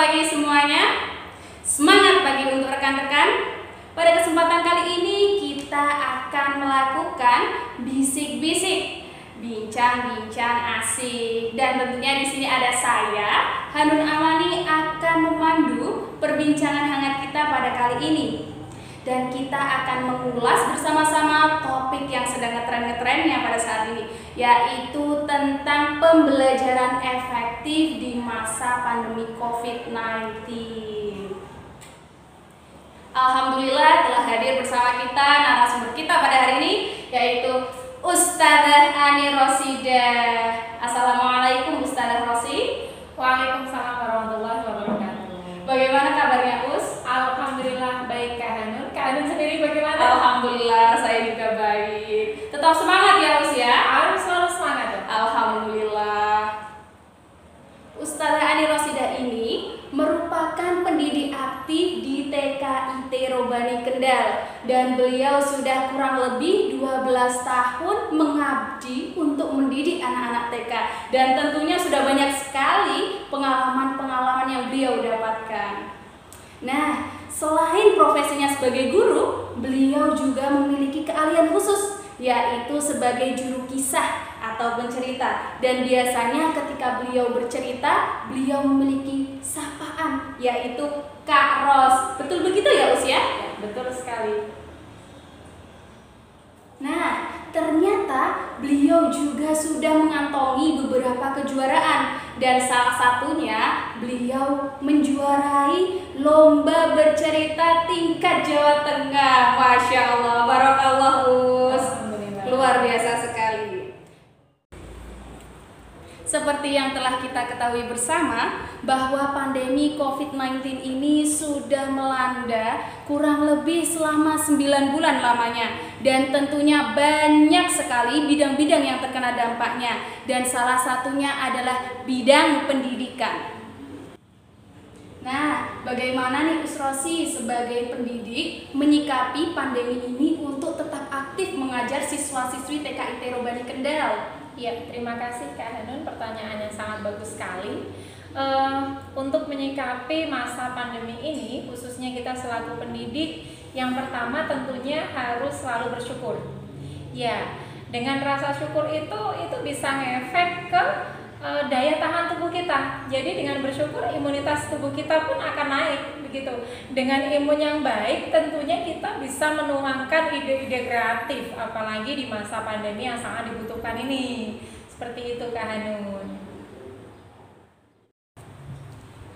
pagi semuanya. Semangat pagi untuk rekan-rekan. Pada kesempatan kali ini kita akan melakukan bisik-bisik, bincang-bincang asik. Dan tentunya di sini ada saya, Hanun Amani, akan memandu perbincangan hangat kita pada kali ini. Dan kita akan mengulas bersama-sama topik yang sedang ngetren-ngetrennya pada saat ini, yaitu tentang pembelajaran efektif di masa pandemi COVID-19. Alhamdulillah telah hadir bersama kita narasumber kita pada hari ini, yaitu Ustadzah Ani Rosidah. Assalamualaikum Ustadzah Rosi. Waalaikumsalam warahmatullahi wabarakatuh. Bagaimana kabarnya Us? Alhamdulillah baik Kak Hanun. Kak Hanun sendiri bagaimana? Alhamdulillah saya juga baik. Tetap semangat ya Us ya. Harus selalu semangat ya. Alhamdulillah. Ustadzah Ani Rosidah ini merupakan pendidik aktif di TKIT Robani Kendal, dan beliau sudah kurang lebih 12 tahun mengabdi untuk mendidik anak-anak TK, dan tentunya sudah banyak sekali pengalaman-pengalaman yang beliau dapatkan. Nah, selain profesinya sebagai guru, beliau juga memiliki keahlian khusus, yaitu sebagai juru kisah atau pencerita. Dan biasanya ketika beliau bercerita, beliau memiliki sapaan, yaitu Kak Ros. Betul begitu ya Us ya? Betul sekali. Nah, ternyata beliau juga sudah mengantongi beberapa kejuaraan, dan salah satunya beliau menjuarai lomba bercerita tingkat Jawa Tengah. Masya Allah, barakallah Us. Luar biasa sekali. Seperti yang telah kita ketahui bersama, bahwa pandemi COVID-19 ini sudah melanda kurang lebih selama 9 bulan lamanya, dan tentunya banyak sekali bidang-bidang yang terkena dampaknya, dan salah satunya adalah bidang pendidikan. Nah, bagaimana nih Us Rosi sebagai pendidik menyikapi pandemi ini untuk tetap aktif mengajar siswa-siswi TKIT Robani Kendal? Ya, terima kasih Kak Hanun, pertanyaan yang sangat bagus sekali. Untuk menyikapi masa pandemi ini, khususnya kita selaku pendidik, yang pertama tentunya harus selalu bersyukur. Ya, dengan rasa syukur itu bisa ngefek ke daya tahan tubuh kita. Jadi dengan bersyukur imunitas tubuh kita pun akan naik begitu. Dengan imun yang baik tentunya kita bisa menuangkan ide-ide kreatif, apalagi di masa pandemi yang sangat dibutuhkan ini. Seperti itu Kak Hanun.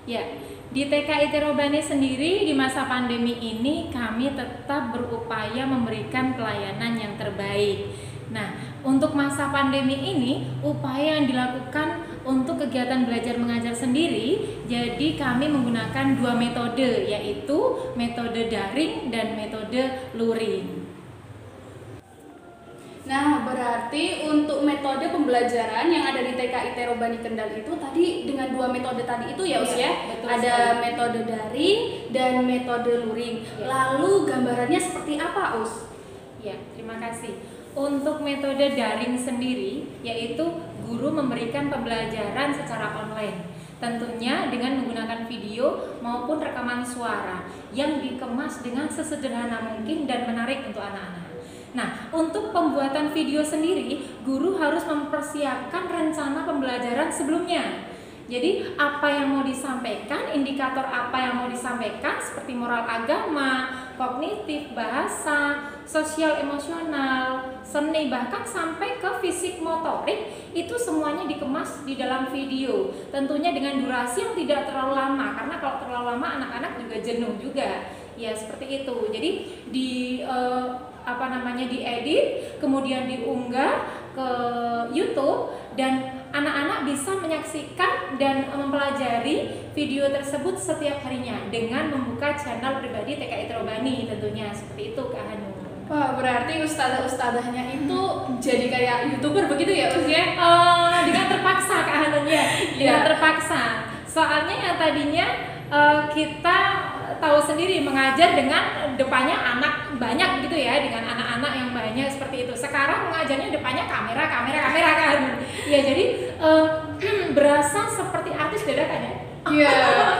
Ya, di TKIT Robani sendiri di masa pandemi ini kami tetap berupaya memberikan pelayanan yang terbaik. Nah, untuk masa pandemi ini, upaya yang dilakukan untuk kegiatan belajar mengajar sendiri, jadi kami menggunakan 2 metode, yaitu metode daring dan metode luring. Nah, berarti untuk metode pembelajaran yang ada di TKIT Robani Kendal itu tadi dengan 2 metode tadi itu ya Us ya? Ada metode daring dan metode luring. Ya. Lalu gambarannya seperti apa Us? Ya, terima kasih. Untuk metode daring sendiri, yaitu guru memberikan pembelajaran secara online, tentunya dengan menggunakan video maupun rekaman suara yang dikemas dengan sesederhana mungkin dan menarik untuk anak-anak. Nah, untuk pembuatan video sendiri, guru harus mempersiapkan rencana pembelajaran sebelumnya. Jadi apa yang mau disampaikan, indikator apa yang mau disampaikan seperti moral agama, kognitif, bahasa, sosial emosional, seni, bahkan sampai ke fisik motorik, itu semuanya dikemas di dalam video. Tentunya dengan durasi yang tidak terlalu lama, karena kalau terlalu lama anak-anak juga jenuh juga. Ya seperti itu. Jadi diedit, kemudian diunggah ke YouTube, dan anak-anak bisa menyaksikan dan mempelajari video tersebut setiap harinya dengan membuka channel pribadi TKIT Robani tentunya. Seperti itu Kak Hanun. Wah, berarti ustadzah-ustadzahnya itu jadi kayak YouTuber begitu ya Us ya? Dengan terpaksa Kak Hanun ya. Dengan terpaksa. Soalnya yang tadinya kita tahu sendiri mengajar dengan depannya anak banyak gitu ya, dengan anak-anak yang banyak seperti itu. Sekarang mengajarnya depannya kamera kan. Ya jadi berasa seperti artis dadakan ya. Iya.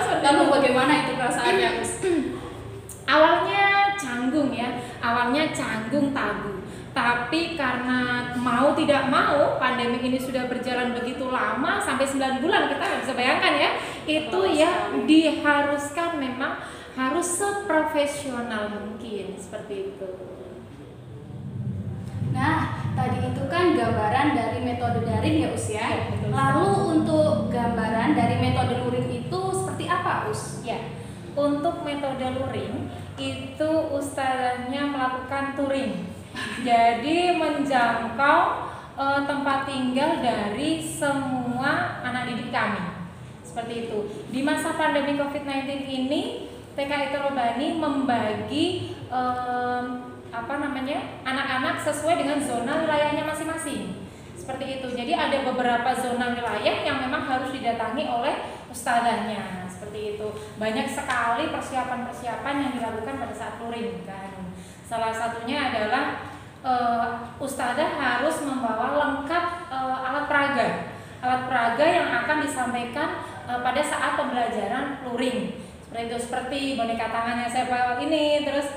Seperti Lalu bagaimana itu perasaannya, Us? Awalnya canggung tabu. Tapi karena mau tidak mau, pandemi ini sudah berjalan begitu lama, sampai 9 bulan, kita nggak bisa bayangkan ya. Itu ya diharuskan memang harus seprofesional mungkin, seperti itu. Nah, tadi itu kan gambaran dari metode daring ya, Us ya. Betul. Lalu untuk gambaran dari metode luring itu seperti apa, Us? Ya, untuk metode luring itu ustazahnya melakukan touring. Jadi menjangkau tempat tinggal dari semua anak didik kami. Seperti itu. Di masa pandemi COVID-19 ini, TK Ithero Bani membagi anak-anak sesuai dengan zona wilayahnya masing-masing. Seperti itu. Jadi ada beberapa zona wilayah yang memang harus didatangi oleh ustazahnya. Seperti itu. Banyak sekali persiapan-persiapan yang dilakukan pada saat touring kan. Salah satunya adalah ustazah harus membawa lengkap alat peraga yang akan disampaikan pada saat pembelajaran luring. Seperti itu, seperti boneka tangan yang saya bawa ini, terus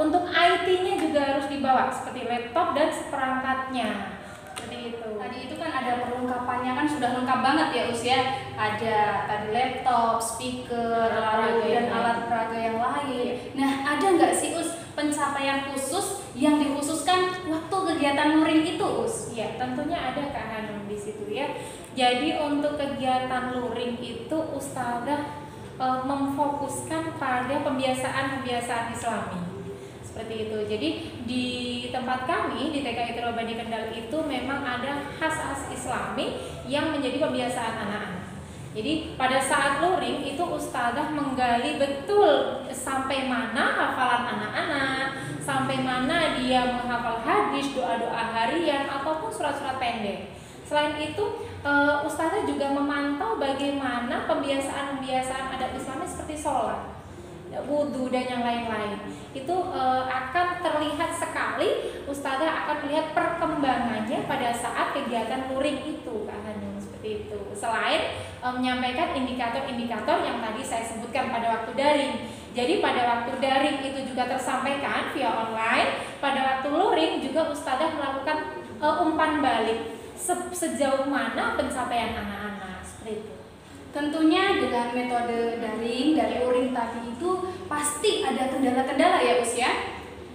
untuk IT-nya juga harus dibawa seperti laptop dan seperangkatnya. Seperti itu. Tadi itu kan ada perlengkapannya, kan sudah lengkap banget ya, Us ya. Ada tadi laptop, speaker, lalu dan alat peraga yang lain. Nah, ada nggak sih, Us, pencapaian khusus yang dikhususkan waktu kegiatan luring itu, Us? Ya, tentunya ada Kak Hanum di situ ya. Jadi untuk kegiatan luring itu ustazah memfokuskan pada pembiasaan Islami. Seperti itu. Jadi di tempat kami di TK Ithero Bani Kendal itu memang ada khas-khas Islami yang menjadi pembiasaan anak-anak. Jadi pada saat luring itu ustazah menggali betul sampai mana hafalan anak-anak, sampai mana dia menghafal hadis, doa-doa harian ataupun surat-surat pendek. Selain itu ustazah juga memantau bagaimana pembiasaan adat Islami seperti sholat, wudhu dan yang lain-lain. Itu akan terlihat sekali, ustazah akan melihat perkembangannya pada saat kegiatan luring itu, Kak Hanum, seperti itu. Selain menyampaikan indikator-indikator yang tadi saya sebutkan pada waktu daring. Jadi pada waktu daring itu juga tersampaikan via online. Pada waktu luring juga ustazah melakukan umpan balik sejauh mana pencapaian anak-anak, seperti itu. Tentunya dengan metode daring dan luring tadi itu pasti ada kendala-kendala ya, Us ya.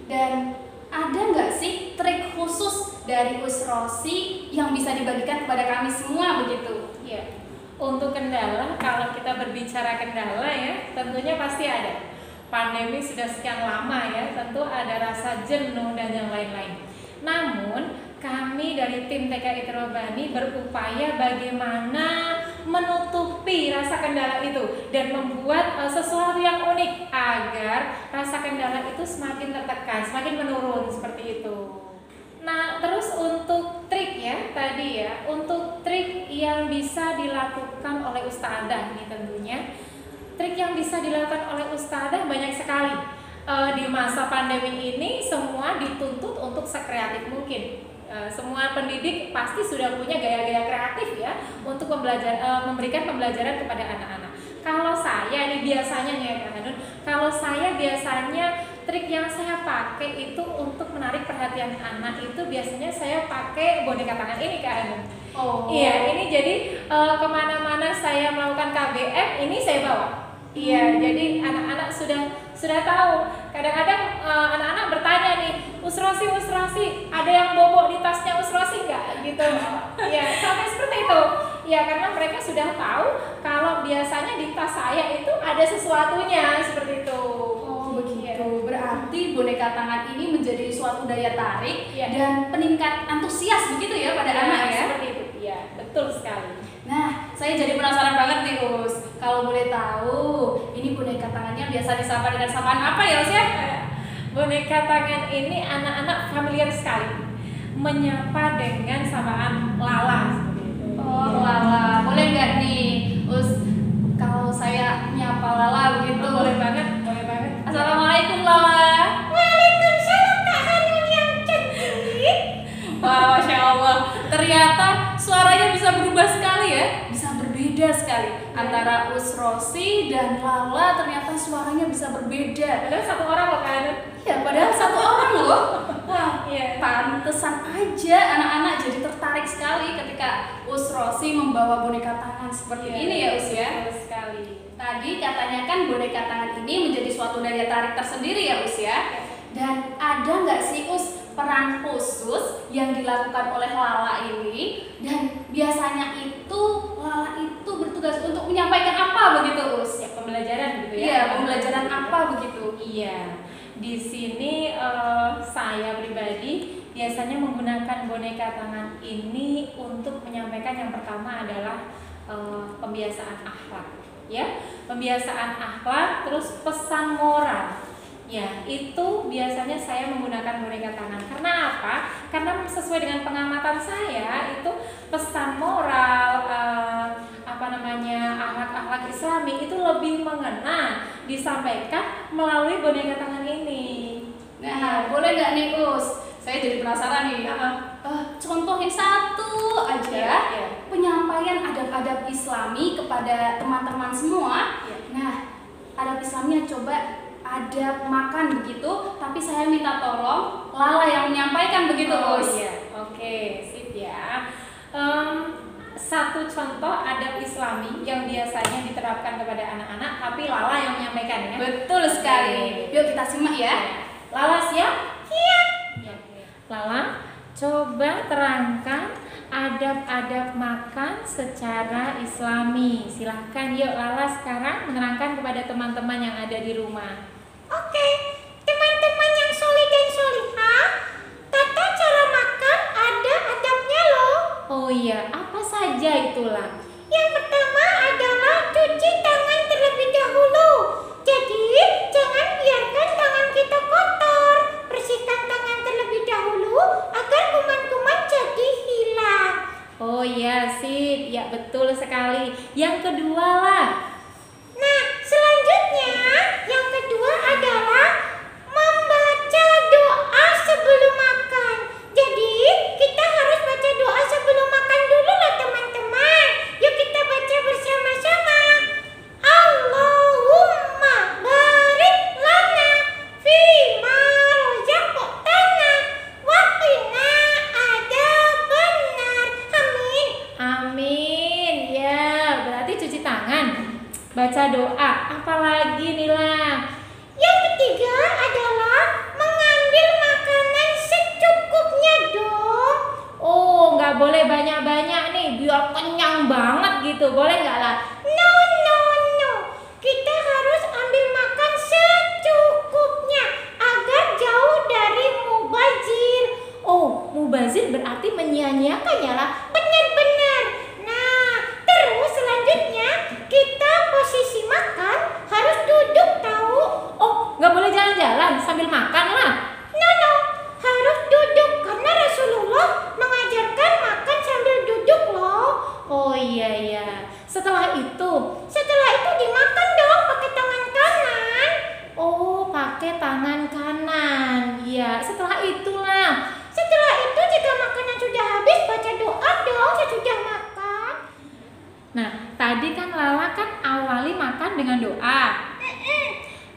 Dan ada nggak sih trik khusus dari Us Rosi yang bisa dibagikan kepada kami semua begitu? Ya, untuk kendala, kalau kita berbicara kendala ya, tentunya pasti ada. Pandemi sudah sekian lama ya, tentu ada rasa jenuh dan yang lain-lain. Namun kami dari tim TK Ithero Bani berupaya bagaimana menutupi rasa kendala itu dan membuat sesuatu yang unik agar rasa kendala itu semakin tertekan, semakin menurun, seperti itu. Nah, terus untuk trik ya tadi ya, untuk trik yang bisa dilakukan oleh ustazah nih tentunya. Trik yang bisa dilakukan oleh ustazah banyak sekali. Di masa pandemi ini semua dituntut untuk sekreatif mungkin. Semua pendidik pasti sudah punya gaya-gaya kreatif ya untuk memberikan pembelajaran kepada anak-anak. Kalau saya nih biasanya nih ya Kak Hanun, kalau saya biasanya trik yang saya pakai itu untuk menarik perhatian anak itu biasanya saya pakai boneka tangan ini Kak Hanun. Oh. Iya, ini jadi kemana-mana saya melakukan KBM ini saya bawa. Iya, jadi anak-anak sudah tahu. Kadang-kadang anak-anak bertanya nih, Usrosi, ada yang bobok di tasnya Usrosi nggak? Gitu. Ya, sampai seperti itu. Ya, karena mereka sudah tahu kalau biasanya di tas saya itu ada sesuatunya seperti itu. Oh, begitu. Berarti boneka tangan ini menjadi suatu daya tarik Ya. dan peningkat antusias begitu ya pada anak ya. Seperti itu. Ya, betul sekali. Nah, saya jadi penasaran banget nih, Us. Kalau boleh tahu, ini boneka tangannya biasa disapa dengan sapaan apa ya, Us ya? Boneka tangan ini anak-anak familiar sekali, menyapa dengan sapaan Lala seperti itu. Oh, Lala. Boleh nggak nih, Us, kalau saya nyapa Lala begitu? Boleh banget, boleh banget. Assalamualaikum, Lala. Waalaikumsalam Kak Hanun yang cantik. Wah, Masya Allah. Ternyata suaranya bisa berubah sekali ya, bisa berbeda sekali. antara Usrosi dan Lala ternyata suaranya bisa berbeda. Padahal satu orang loh kan? Ya, padahal satu orang loh. Wah, Iya. pantesan aja anak-anak jadi tertarik sekali ketika Usrosi membawa boneka tangan seperti ini ya Us ya. Betul sekali. Tadi katanya kan boneka tangan ini menjadi suatu daya tarik tersendiri ya Us ya. Dan ada nggak sih Us peran khusus yang dilakukan oleh Lala ini, dan biasanya itu Lala itu bertugas untuk menyampaikan apa begitu Us? Ya, pembelajaran gitu ya. Iya, pembelajaran apa begitu? Iya. Di sini saya pribadi biasanya menggunakan boneka tangan ini untuk menyampaikan yang pertama adalah pembiasaan akhlak, ya. Pembiasaan akhlak, terus pesan moral. Ya, itu biasanya saya menggunakan boneka tangan. Karena apa? Karena sesuai dengan pengamatan saya, itu pesan moral, akhlak-akhlak Islami itu lebih mengena disampaikan melalui boneka tangan ini. Nah, boleh nggak nih Us? Saya jadi penasaran nih. Contohin satu aja penyampaian adab-adab Islami kepada teman-teman semua. Nah, adab Islamnya coba adab makan begitu, tapi saya minta tolong Lala yang menyampaikan begitu, Us. Iya, oke, sip ya. Satu contoh adab Islami yang biasanya diterapkan kepada anak-anak, tapi Lala yang menyampaikan ya. Betul sekali. Yuk kita simak ya. Lala siap? Siap. Ya. Lala, coba terangkan adab-adab makan secara Islami. Silahkan yuk Lala sekarang menerangkan kepada teman-teman yang ada di rumah. Oke, teman-teman yang solih dan solihah, tata cara makan ada adabnya loh. Oh iya, apa saja itulah? Yang pertama adalah cuci tangan terlebih dahulu. Jadi, jangan biarkan tangan kita kotor. Bersihkan tangan terlebih dahulu agar kuman-kuman jadi hilang. Oh iya, sip. Ya, betul sekali. Yang kedua lah. Nah, selanjutnya yang kedua adalah membaca doa sebelum makan. Jadi, kita harus baca doa sebelum makan dulu loh teman-teman. Yuk kita baca bersama-sama. Allahumma barik lana fima razaqtana wa qina adzabannar. Amin. Amin. Ya, berarti cuci tangan, baca doa. Apalagi Nila? Yang ketiga adalah mengambil makanan secukupnya dong. Oh, nggak boleh banyak-banyak nih, biar kenyang banget gitu. Boleh nggak lah? No, no, no. Kita harus ambil makan secukupnya agar jauh dari mubazir. Oh, mubazir berarti menyia-nyiakan ya lah. Benar-benar. Nah, terus selanjutnya kita posisi makan harus duduk tahu. Oh, nggak boleh jalan-jalan sambil makan lah. No, no. Harus duduk karena Rasulullah mengajarkan makan sambil duduk loh. Oh iya. Setelah itu, Dimakan dong pakai tangan kanan. oh pakai tangan kanan. Ya, setelah itulah. Setelah itu jika makanan sudah habis baca doa dong sesudah makan. Nah, tadi kan Lala kan awali makan dengan doa.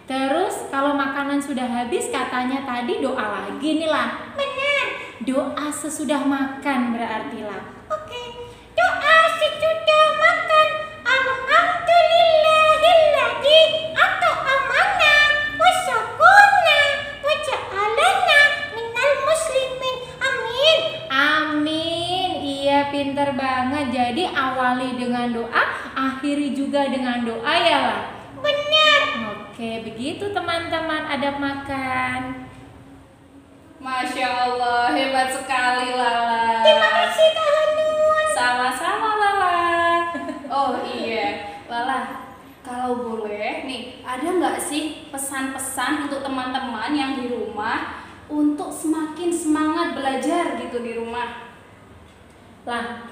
Terus kalau makanan sudah habis katanya tadi doa lagi nih lah. Benar. Doa sesudah makan berarti lah. Oke. Doa sesudah makan. Alhamdulillahilladzi at'amana wa saqana wa ja'alana minal muslimin. Amin. Amin. Iya, pinter banget. Jadi awali dengan doa, akhiri juga dengan doa ya lah. Benar. Oke, begitu teman-teman adab makan. Masya Allah, hebat sekali Lala. Terima kasih Kak Hanun. Sama-sama Lala. Oh iya, Lala. Kalau boleh nih, ada nggak sih pesan-pesan untuk teman-teman yang di rumah untuk semakin semangat belajar gitu di rumah? Lah,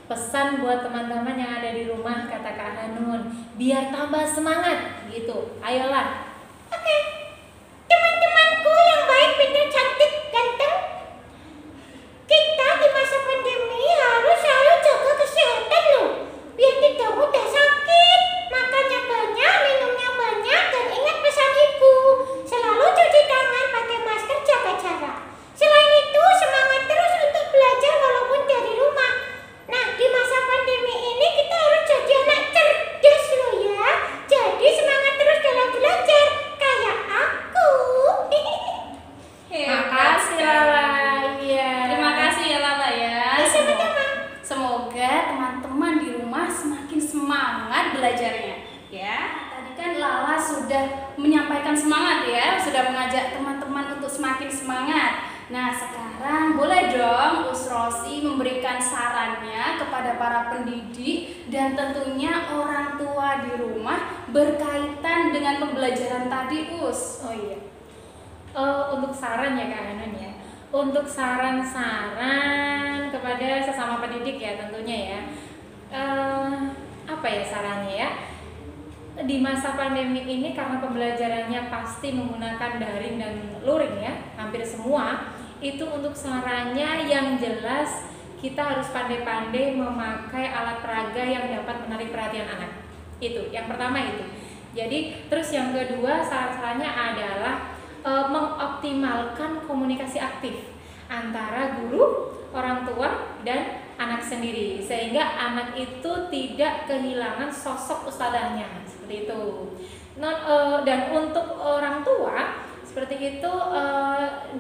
pesan buat teman-teman yang ada di rumah kata Kak Hanun, biar tambah semangat gitu. Ayolah. Oke. Teman-temanku yang baik, pintar, cantik, ganteng. Kita di masa pandemi harus selalu jaga kesehatan loh. Biar kita mudah ya. Tadi kan Lala sudah menyampaikan semangat ya, sudah mengajak teman-teman untuk semakin semangat. Nah, sekarang boleh dong Usrosi memberikan sarannya kepada para pendidik dan tentunya orang tua di rumah berkaitan dengan pembelajaran tadi, Us. Oh iya. Untuk saran ya Kak Hanun ya. Untuk saran-saran kepada sesama pendidik ya tentunya ya. Apa ya sarannya ya? Di masa pandemi ini karena pembelajarannya pasti menggunakan daring dan luring ya, hampir semua, itu untuk sarannya yang jelas kita harus pandai-pandai memakai alat peraga yang dapat menarik perhatian anak. Itu, yang pertama itu. Jadi, terus yang kedua saran-sarannya adalah mengoptimalkan komunikasi aktif antara guru, orang tua, dan anak sendiri sehingga anak itu tidak kehilangan sosok ustadzahnya seperti itu. Dan untuk orang tua seperti itu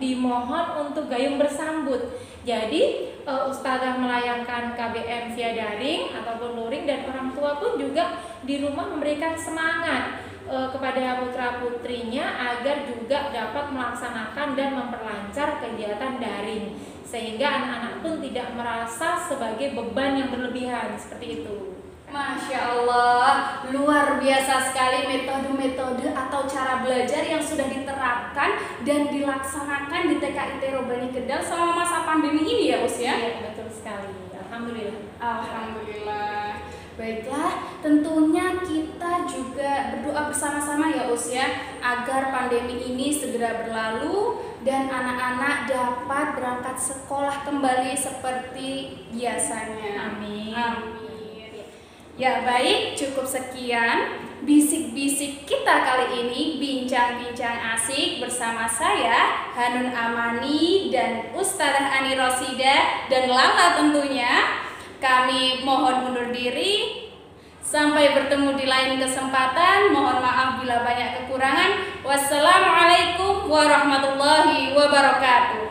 dimohon untuk gayung bersambut. Jadi ustadzah melayangkan KBM via daring ataupun luring dan orang tua pun juga di rumah memberikan semangat kepada putra-putrinya agar juga dapat melaksanakan dan memperlancar kegiatan daring sehingga anak-anak pun tidak merasa sebagai beban yang berlebihan seperti itu. Masya Allah, luar biasa sekali metode-metode atau cara belajar yang sudah diterapkan dan dilaksanakan di TKIT Robani Kendal selama masa pandemi ini ya Us ya? Iya, betul sekali. Alhamdulillah. Alhamdulillah. Baiklah, tentunya kita juga berdoa bersama-sama ya Us ya, agar pandemi ini segera berlalu dan anak-anak dapat berangkat sekolah kembali seperti biasanya. Amin. Amin. Ya baik, cukup sekian bisik-bisik kita kali ini, bincang-bincang asik bersama saya Hanun Amani dan Ustadzah Ani Rosida dan Lala tentunya. Kami mohon undur diri. Sampai bertemu di lain kesempatan. Mohon maaf bila banyak kekurangan. Wassalamualaikum warahmatullahi wabarakatuh.